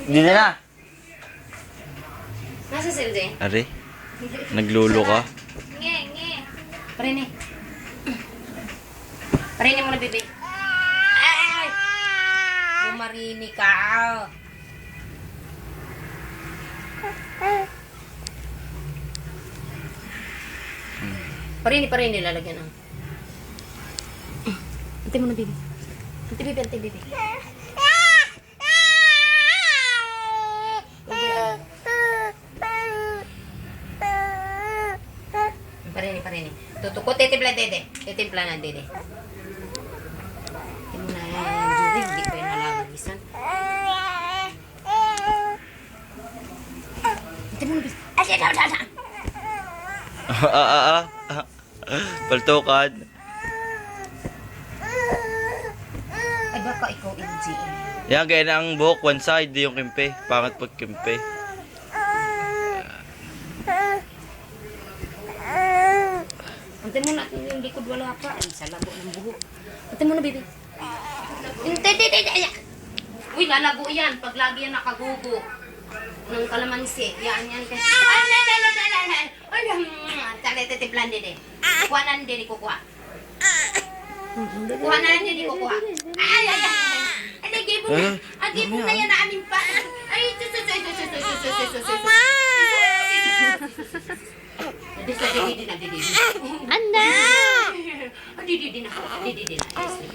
Hindi na. Nasa silde? Are, naglolo ka. Nge. Parini. Parini mo na, bebe. Ay! Bumarini ka. Parini, lalagyan ng. Ante mo na, bebe. Ante, bebe. Parini. Tutuko, titimpla, dede. Titimpla na, dede. Ito mo na yan, Judy. Hindi ko yung nalagagisan. Ito mo na, bebe. Paltukan. Ay, baka ikaw, LG. Yan, gaya na ang buhok, one side, yung kimpe. Pangat pag kimpe. Ante mo na, yung likod wala pa. Ay, sa labo ng buhok. Ante mo na, baby. Hindi. Uy, lalago yan. Pag lagi yan nakagugo ng kalamansi. Yan. Ay, titiplan din eh. Kuha na din, kukuha. Ay. Agi mo na yan na amin pa. Ay, Didi na. Anda! Didi na.